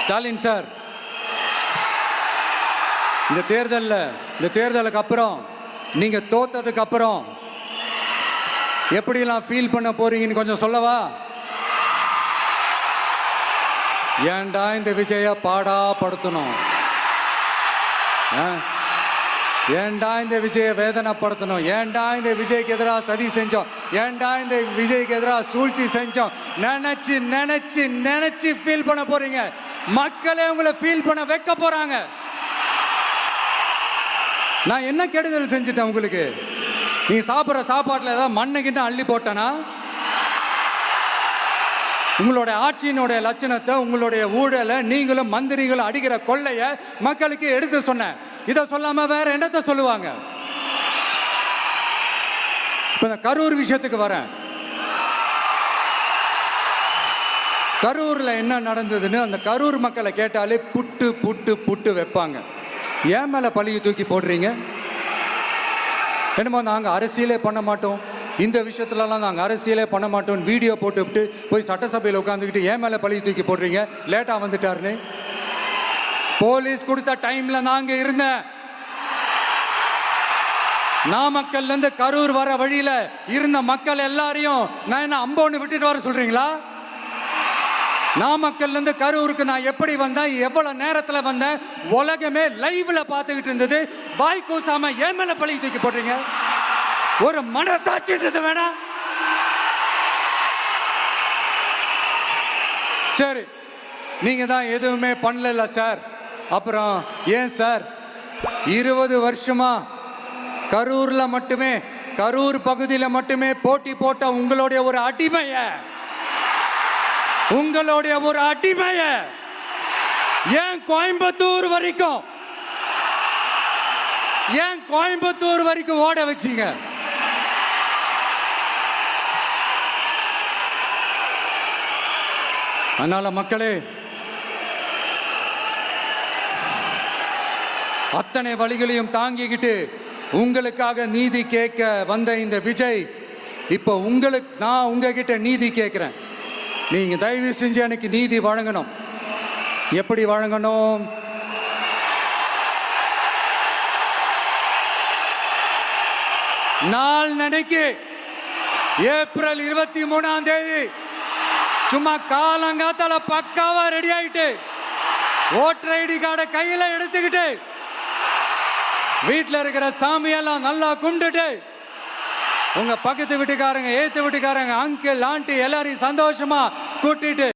Stalin sir, இந்த தேர்தலுக்கு அப்புறம் நீங்க தோத்ததுக்கு அப்புறம் எப்படிலாம் ஃபீல் பண்ண போறீங்கன்னு கொஞ்சம் சொல்லவா? ஏன்டா இந்த விஜய பாடாப்படுத்தணும்? ஏன்டா இந்த விஜய வேதனைப்படுத்தணும்? ஏன்டா இந்த விஜய்க்கு எதிராக சதி செஞ்சோம்? ஏன்டா இந்த விஜய்க்கு எதிராக சூழ்ச்சி செஞ்சோம்? நினைச்சு நினைச்சு நினைச்சு ஃபீல் பண்ண போறீங்க. மக்களே உங்களை ஃபீல் பண்ண வைக்க போறாங்க. நான் என்ன கெடுதல் செஞ்சுட்டேன் உங்களுக்கு? நீ சாப்பிட்ற சாப்பாட்டில் ஏதாவது மண்ணுக்கிட்ட அள்ளி போட்டனா? உங்களுடைய ஆட்சியினுடைய லட்சணத்தை, உங்களுடைய ஊழலை, நீங்களும் மந்திரிகளும் அடிக்கிற கொள்ளைய மக்களுக்கு எடுத்து சொன்னேன். இதை சொல்லாம வேற என்னத்தை சொல்லுவாங்க? இப்ப இந்த கரூர் விஷயத்துக்கு வரேன். கரூர்ல என்ன நடந்ததுன்னு அந்த கரூர் மக்களை கேட்டாலே புட்டு புட்டு புட்டு வைப்பாங்க. ஏன் மேல பழியை தூக்கி போடுறீங்க? என்னமோ நாங்கள் அரசியலே பண்ண மாட்டோம், இந்த விஷயத்துலலாம் நாங்கள் அரசியலே பண்ண மாட்டோம் வீடியோ போட்டுவிட்டு போய் சட்டசபையில் உட்காந்துக்கிட்டு ஏன் மேலே பழியை தூக்கி போடுறீங்க? லேட்டாக வந்துட்டாருன்னு போலீஸ் கொடுத்த டைம்ல நாங்க இருந்தேன். நாமக்கல்ல இருந்து கரூர் வர வழியில இருந்த மக்கள் எல்லாரையும் நான் என்ன அம்போன்னு விட்டுட்டு வர சொல்றீங்களா? நாமக்கல்ல இருந்து கரூருக்கு நான் எப்படி வந்தேன், எவ்வளவு நேரத்துல வந்தேன், உலகமே லைவ்ல பார்த்துக்கிட்டு இருந்தது. வாய் கூசாம ஏன் மேல பழி தூக்கி போடுறீங்க? ஒரு மனசாட்சின்றது வேணா? சரி, நீங்க தான் எதுவுமே பண்ணல சார். அப்புறம் ஏன் சார் 20 வருஷமா கரூர்ல மட்டுமே, கரூர் பகுதியில் மட்டுமே போட்டி போட்ட உங்களுடைய ஒரு அடிமைய ஏன் கோயம்புத்தூர் வரைக்கும் ஓட வச்சீங்க? அதனால மக்களே, அத்தனை வழிகளையும் தாங்கிக்கிட்டு உங்களுக்காக நீதி கேட்க வந்த இந்த விஜய், இப்போ நான் உங்ககிட்ட நீதி கேட்கிறேன். நீங்க தயவு செஞ்சு எனக்கு நீதி வழங்கணும். எப்படி வழங்கணும்? நாளைக்கு ஏப்ரல் 23ஆம் தேதி சும்மா காலங்காத்தால பக்காவா ரெடி ஆயிட்டு ஓட்டர் ஐடி கார்டை கையில எடுத்துக்கிட்டு வீட்டில் இருக்கிற சாமியெல்லாம் நல்லா கும்பிட்டுட்டு உங்க பக்கத்து வீட்டுக்காரங்க, ஏத்து வீட்டுக்காரங்க, அங்கிள், ஆண்டி எல்லாரையும் சந்தோஷமா கூட்டிட்டு